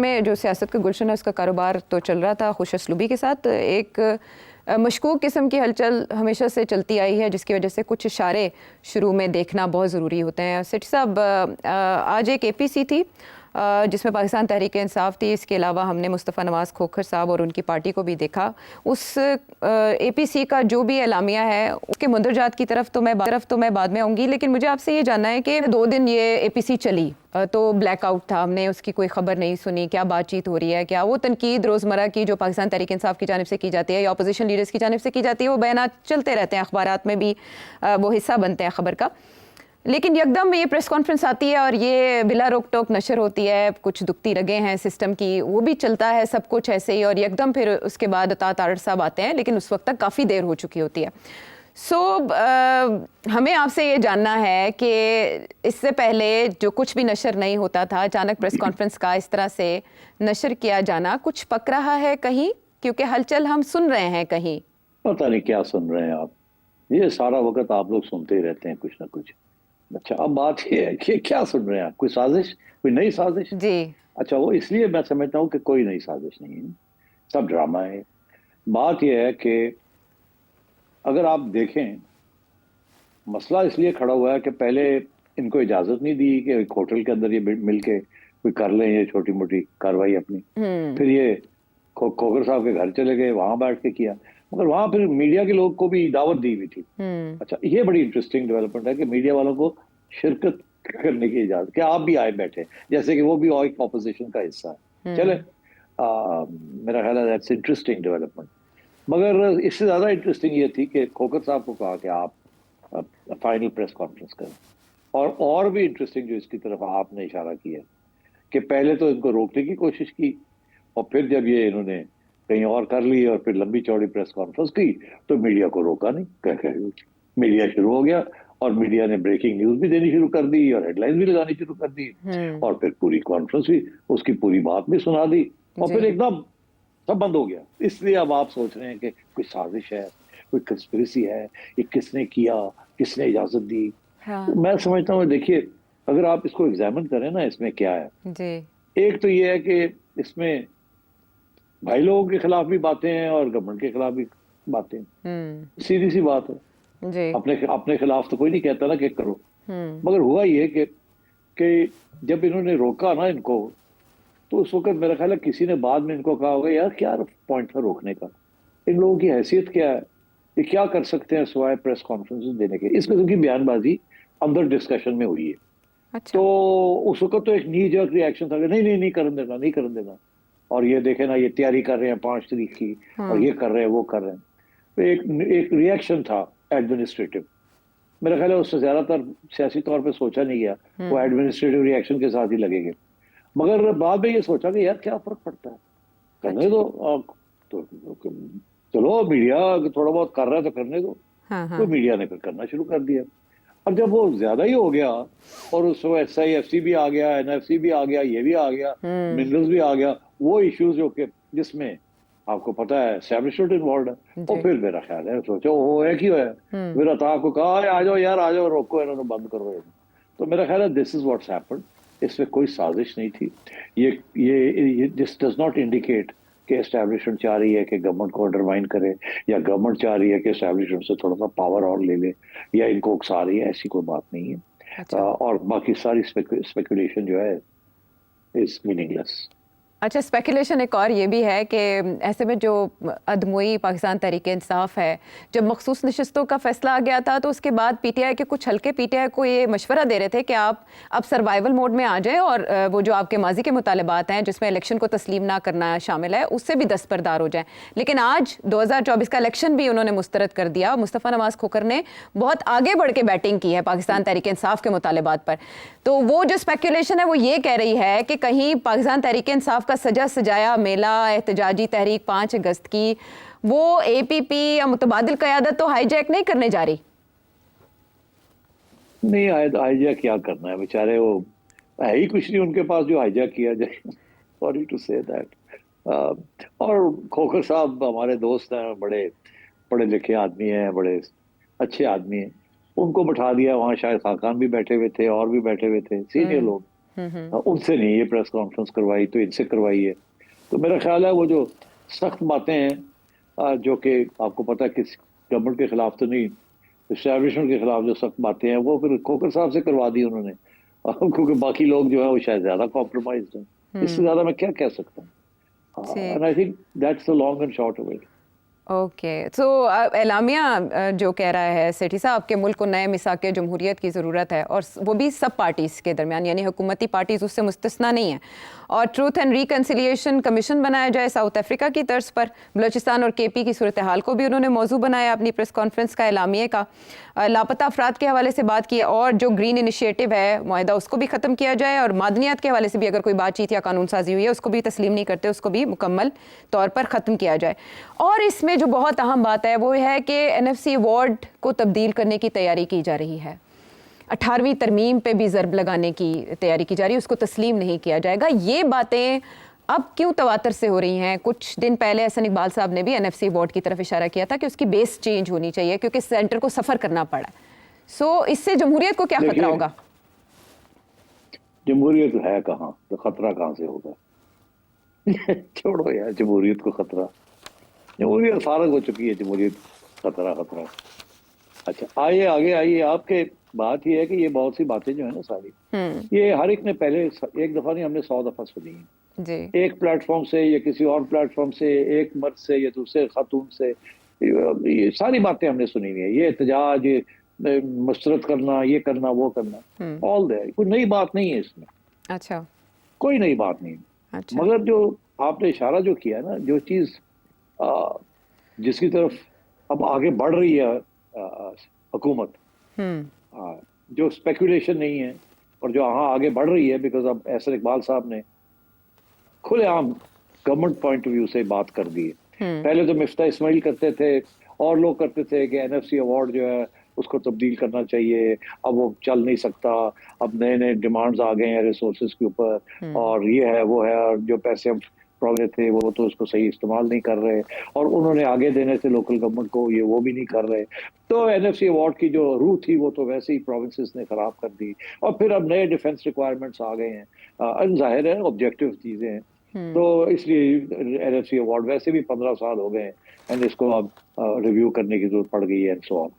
में जो सियासत का गुलशन है उसका कारोबार तो चल रहा था खुश असलूबी के साथ। एक मशकूक किस्म की हलचल हमेशा से चलती आई है जिसकी वजह से कुछ इशारे शुरू में देखना बहुत ज़रूरी होते हैं। सेठ साहब, आज एक APC थी जिसमें पाकिस्तान तहरीक इंसाफ थी। इसके अलावा हमने मुस्तफ़ा नवाज़ खोखर साहब और उनकी पार्टी को भी देखा। उस APC का जो भी एलामिया है उसके मुंदरजात की तरफ तो मैं बाद में आऊँगी, लेकिन मुझे आपसे ये जानना है कि 2 दिन ये APC चली तो ब्लैकआउट था, हमने उसकी कोई खबर नहीं सुनी। क्या बातचीत हो रही है? क्या वो तनकीद रोज़मर्रा की जो पाकिस्तान तहरीक इंसाफ की जानिब से की जाती है या अपोजिशन लीडर्स की जानिब से की जाती है वो बयानात चलते रहते हैं, अखबारात में भी वो हिस्सा बनते हैं खबर का, लेकिन यकदम ये प्रेस कॉन्फ्रेंस आती है और ये बिला रोक टोक नशर होती है। कुछ दुखती रगें हैं सिस्टम की, वो भी चलता है सब कुछ ऐसे ही, और यकदम फिर उसके बाद अता तारड़ साहब आते हैं, लेकिन उस वक्त तक काफ़ी देर हो चुकी होती है। हमें आपसे ये जानना है कि इससे पहले जो कुछ भी नशर नहीं होता था, अचानक प्रेस कॉन्फ्रेंस का इस तरह से नशर किया जाना कुछ पक रहा है कहीं? क्योंकि हलचल हम सुन रहे हैं कहीं। पता नहीं क्या सुन रहे हैं आप, ये सारा वक्त आप लोग सुनते ही रहते हैं कुछ ना कुछ। अच्छा, अब बात ये है कि क्या सुन रहे हैं आप? कोई साजिश, कोई नई साजिश? जी। अच्छा, वो इसलिए मैं समझता हूँ कि कोई नई साजिश नहीं है, सब ड्रामा है। बात यह है कि अगर आप देखें, मसला इसलिए खड़ा हुआ है कि पहले इनको इजाजत नहीं दी कि एक होटल के अंदर ये मिलके कोई कर लें ये छोटी मोटी कार्रवाई अपनी। फिर ये खोखर साहब के घर चले गए, वहां बैठ के किया, मगर वहां फिर मीडिया के लोग को भी दावत दी हुई थी। अच्छा, ये बड़ी इंटरेस्टिंग डेवलपमेंट है कि मीडिया वालों को शिरकत करने की इजाजत, कि आप भी आए बैठे, जैसे कि वो भी एक ऑपोजिशन का हिस्सा है। चले, मेरा ख्याल है दैट्स इंटरेस्टिंग डेवलपमेंट। मगर इससे ज्यादा इंटरेस्टिंग ये थी कि खोखर साहब को कहा कि आप फाइनल प्रेस कॉन्फ्रेंस करें, और भी इंटरेस्टिंग जो इसकी तरफ आपने इशारा किया कि पहले तो इनको रोकने की कोशिश की, और फिर जब ये इन्होंने कहीं और कर ली और फिर लंबी चौड़ी प्रेस कॉन्फ्रेंस की तो मीडिया को रोका नहीं, कह मीडिया शुरू हो गया और मीडिया ने ब्रेकिंग न्यूज भी देनी शुरू कर दी और हेडलाइन भी लगानी शुरू कर दी, और फिर पूरी कॉन्फ्रेंस भी, उसकी पूरी बात भी सुना दी, और फिर एकदम सब बंद हो गया। इसलिए अब आप सोच रहे हैं कि कोई साजिश है, कोई कंस्पिरेसी है, ये किसने किया, किसने इजाजत दी। तो मैं समझता हूँ, देखिए, अगर आप इसको एग्जामिन करें ना, इसमें क्या है जी। एक तो ये है कि इसमें भाई लोगों के खिलाफ भी बातें हैं और गवर्नमेंट के खिलाफ भी बातें, सीधी सी बात है जी। अपने खिलाफ तो कोई नहीं कहता ना कि करो, मगर हुआ ये कि जब इन्होंने रोका ना इनको, तो उस वक्त मेरा ख्याल है किसी ने बाद में इनको कहा होगा, यार क्या पॉइंट था रोकने का, इन लोगों की हैसियत क्या है, ये क्या कर सकते हैं सिवाय प्रेस कॉन्फ्रेंस देने के। इस किस्म की बयानबाजी अंदर डिस्कशन में हुई है। अच्छा। तो उस वक्त तो एक नी जर्क रिएक्शन था, नहीं नहीं नहीं करने देना, नहीं करने देना, और ये देखे ना, ये तैयारी कर रहे हैं 5 तारीख की, और ये कर रहे हैं, वो कर रहे हैं। तो एक रिएक्शन था एडमिनिस्ट्रेटिव, मेरा ख्याल है उससे ज्यादातर सियासी तौर पे सोचा नहीं गया, वो एडमिनिस्ट्रेटिव रिएक्शन के साथ ही लगेंगे। मगर बाद में ये सोचा कि यार क्या फर्क पड़ता है, करने दो, तो चलो मीडिया थोड़ा बहुत कर रहा है तो करने दो। तो मीडिया ने फिर करना शुरू कर दिया। अब जब वो ज्यादा ही हो गया और उसमें SIFC भी आ गया, NFC भी आ गया, ये भी आ गया, मिनरल्स भी आ गया, वो इश्यूज जो कि जिसमें आपको पता है एस्टैब्लिशमेंट इन्वॉल्व है, और फिर मेरा ख्याल है सोचो वो है क्यों है, फिर अता को कहा आ जाओ यार, आ जाओ, रोको इन्होंने, बंद करो। तो मेरा ख्याल है दिस इज व्हाट्स हैपेंड, इसमें कोई साजिश नहीं थी। ये दिस डज नॉट इंडिकेट कि एस्टैब्लिशमेंट चाह रही है कि गवर्नमेंट को अंडरमाइन करे, या गवर्नमेंट चाह रही है कि एस्टैब्लिशमेंट से थोड़ा सा पावर और ले ले, या इनको उकसा रही है, ऐसी कोई बात नहीं है। अच्छा। और बाकी सारी स्पेकुलेशन जो है इज मीनिंगलेस। अच्छा, स्पेकुलेशन एक और ये भी है कि ऐसे में जो अदमुई पाकिस्तान तहरीक इंसाफ है, जब मखसूस नशस्तों का फैसला आ गया था तो उसके बाद PTI के कुछ हल्के PTI को ये मशवरा दे रहे थे कि आप अब सर्वाइवल मोड में आ जाएं और वो जो आपके माजी के मुतालबात हैं जिसमें इलेक्शन को तस्लीम ना करना शामिल है उससे भी दस्तबरदार हो जाएं। लेकिन आज 2024 का इलेक्शन भी उन्होंने मुस्तरद कर दिया। मुस्तफ़ा नवाज़ खोखर ने बहुत आगे बढ़ के बैटिंग की है पाकिस्तान तहरीक इंसाफ के मुतालबात पर। तो वो जो स्पेकुलेशन है वो ये कह रही है कि कहीं पाकिस्तान तहरीक इंसाफ का सजा सजाया मेला एहतजाजी तहरीक 5 अगस्त की, वो APP या मुतबादिल क़यादत तो हाईजैक नहीं करने जा रही। नहीं, हाईजैक क्या करना है, बेचारे वो है ही कुछ नहीं उनके पास जो हाईजैक किया जाए। Sorry to say that. और खोखर साहब हमारे दोस्त हैं, बड़े पढ़े लिखे आदमी हैं, बड़े अच्छे आदमी हैं, उनको बैठा दिया वहाँ, शायद खाकान भी बैठे हुए थे और भी बैठे हुए थे सीनियर लोग, उनसे नहीं ये प्रेस कॉन्फ्रेंस करवाई तो इनसे करवाई है। तो मेरा ख्याल है वो जो सख्त बातें हैं जो कि आपको पता है किस गवर्नमेंट के खिलाफ तो नहीं, एस्टैब्लिशमेंट के खिलाफ जो सख्त बातें हैं वो फिर खोकर साहब से करवा दी उन्होंने क्योंकि बाकी लोग जो है वो शायद ज्यादा कॉम्प्रोमाइज हैं। इससे ज्यादा मैं क्या कह सकता हूँ। And I think that's the long and short of it. Okay, तो एलामिया जो कह रहा है सेठी साहब कि मुल्क को नए मिसाक जमहूरियत की ज़रूरत है, और वो भी सब पार्टीज़ के दरमियान, यानी हुकूमती पार्टीज़ उससे मुस्तस्ना नहीं है, और ट्रूथ एंड रिकन्सिलिएशन कमीशन बनाया जाए साउथ अफ्रीका की तर्ज पर। बलोचिस्तान और केपी की सूरत हाल को भी उन्होंने मौजू बनाया अपनी प्रेस कॉन्फ्रेंस का। एलामिया का लापता अफराद के हवाले से बात की, और जो ग्रीन इनिशिएटिव है मुआहदा उसको भी ख़त्म किया जाए, और मादनियात के हवाले से भी अगर कोई बातचीत या कानून साजी हुई है उसको भी तस्लीम नहीं करते, उसको भी मुकम्मल तौर पर ख़त्म किया जाए। और इसमें जो बहुत अहम बात है वो है कि NFC अवार्ड को तब्दील करने की तैयारी की जा रही है। 18वीं तरमीम पे भी ज़रब लगाने की तैयारी की जा रही है, उसको तस्लीम नहीं किया जाएगा। ये बातें अब क्यों तवातर से हो रही हैं? कुछ दिन पहले हसन इकबाल साहब ने भी NFC अवार्ड की तरफ इशारा किया था कि उसकी बेस चेंज होनी चाहिए क्योंकि सेंटर को सफ़र करना पड़ा। सो इससे जमहूरियत को क्या खतरा होगा? जमहूरियत है कहाँ, तो खतरा कहाँ से होगा? छोड़ो यार जमहूरियत को खतरा, जमहूरियत फारग हो चुकी है, जमहूरियत खतरा खतरा। अच्छा आइए आगे आइए। आपके बात ये है कि ये बहुत सी बातें जो है ना सारी, ये हर एक ने पहले एक दफा नहीं, हमने 100 दफा सुनी है जी। एक प्लेटफॉर्म से या किसी और प्लेटफॉर्म से, एक मर्द से या दूसरे खातून से, ये सारी बातें हमने सुनी हुई है। ये एहतजाज, ये मसरत करना, ये करना, वो करना, ऑल देयर, कोई नई बात नहीं है इसमें। अच्छा, कोई नई बात नहीं। अच्छा। मगर जो आपने इशारा जो किया ना, जो चीज जिसकी तरफ अब आगे बढ़ रही है हुकूमत, जो स्पेकुलेशन नहीं है और जो आगे बढ़ रही है, बिकॉज अब एहसन इकबाल साहब ने खुलेआम गवर्नमेंट पॉइंट ऑफ व्यू से बात कर दी है। पहले तो मिफ्ता इस्माइल करते थे और लोग करते थे कि NFC अवार्ड जो है उसको तब्दील करना चाहिए, अब वो चल नहीं सकता, अब नए नए डिमांड्स आ गए हैं रिसोर्सेज के ऊपर, और ये है वो है, और जो पैसे हम प्रोग्रेस थे वो तो उसको सही इस्तेमाल नहीं कर रहे, और उन्होंने आगे देने से लोकल गवर्नमेंट को ये वो भी नहीं कर रहे। तो NFC अवार्ड की जो रूह थी वो तो वैसे ही प्रोविंसेस ने खराब कर दी, और फिर अब नए डिफेंस रिक्वायरमेंट्स आ गए हैं, जाहिर है ऑब्जेक्टिव चीजें हैं, तो इसलिए NFC अवार्ड वैसे भी 15 साल हो गए हैं, एंड इसको अब रिव्यू करने की जरूरत पड़ गई है, एंड सो ऑन।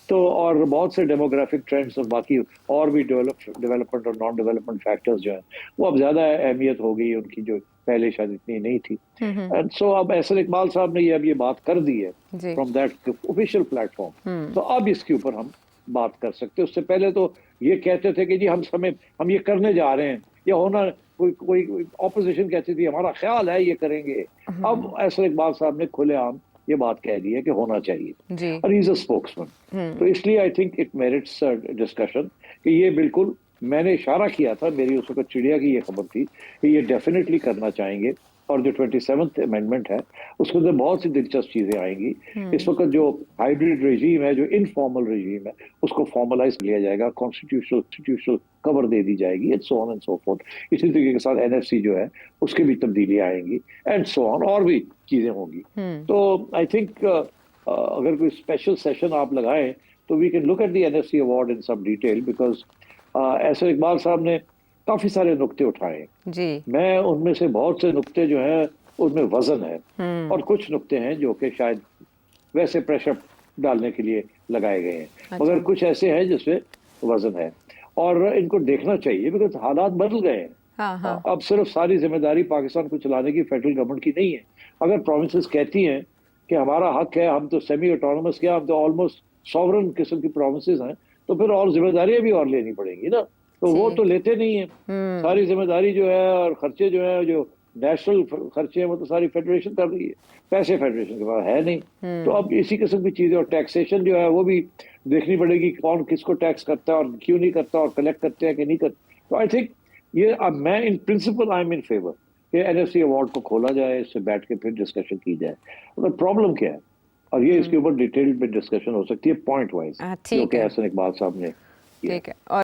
तो और बहुत से डेमोग्राफिक ट्रेंड्स और बाकी और भी डेवलपमेंट और नॉन डेवलपमेंट फैक्टर्स जो है वो अब ज्यादा अहमियत हो गई उनकी, जो पहले शायद इतनी नहीं थी। एंड सो अब एहसन इकबाल साहब ने अब ये बात कर दी है फ्रॉम दैट ऑफिशियल प्लेटफॉर्म, तो अब इसके ऊपर हम बात कर सकते हैं। उससे पहले तो ये कहते थे कि जी हम ये करने जा रहे हैं, ये होना, कोई ऑपोजिशन कहती थी हमारा ख्याल है ये करेंगे। अब एहसन इकबाल साहब ने खुलेआम ये बात कह दी है कि होना चाहिए, और ही इज अ स्पोक्समैन। तो इसलिए I think it merits discussion कि ये बिल्कुल, मैंने इशारा किया था, मेरी उस वक्त चिड़िया की ये खबर थी कि ये डेफिनेटली करना चाहेंगे, और जो 27th अमेंडमेंट है उसके अंदर बहुत सी दिलचस्प चीजें आएंगी। इस वक्त जो हाइब्रिड रेजीम है, जो इनफॉर्मल रेजीम है, उसको फॉर्मलाइज किया जाएगा, कॉन्स्टिट्यूशनल कवर दे दी जाएगी, and so on and so fourth. इसी तरीके के साथ NFC जो है उसके भी तब्दीलियां आएंगी, एंड सो ऑन, और भी चीजें होंगी। तो आई थिंक अगर कोई स्पेशल सेशन आप लगाएं तो we can look at the NFC award in सब डिटेल, बिकॉज एहसन इकबाल साहब ने काफी सारे नुक्ते उठाए जी। मैं उनमें से बहुत से नुक्ते जो हैं उनमें वजन है, और कुछ नुक्ते हैं जो कि शायद वैसे प्रेशर डालने के लिए लगाए गए हैं। अच्छा। मगर कुछ ऐसे हैं जिसमें वजन है, और इनको देखना चाहिए, बिकॉज हालात बदल गए हैं। हाँ। अब सिर्फ सारी जिम्मेदारी पाकिस्तान को चलाने की फेडरल गवर्नमेंट की नहीं है। अगर प्रोविंसेस कहती हैं कि हमारा हक है, हम तो सेमी ऑटोनोमस, क्या हम तो ऑलमोस्ट सॉवरन किस्म की प्रोविंसेस हैं, तो फिर और जिम्मेदारियां भी और लेनी पड़ेंगी ना, तो वो तो लेते नहीं है। सारी जिम्मेदारी जो है और खर्चे जो है, जो नेशनल खर्चे हैं, वो तो सारी फेडरेशन कर रही है, पैसे फेडरेशन के पास है नहीं। तो अब इसी किस्म की चीजें, और टैक्सेशन जो है वो भी देखनी पड़ेगी, कौन किसको टैक्स करता है और क्यों नहीं करता, और कलेक्ट करते हैं कि नहीं करते। तो आई थिंक ये, अब मैं in principle I am in favour कि NFC अवार्ड को खोला जाए, इससे बैठ के फिर डिस्कशन की जाए, मगर प्रॉब्लम क्या है, और ये इसके ऊपर डिटेल में डिस्कशन हो सकती है पॉइंट वाइज, जो कि एहसन इकबाल साहब ने किया।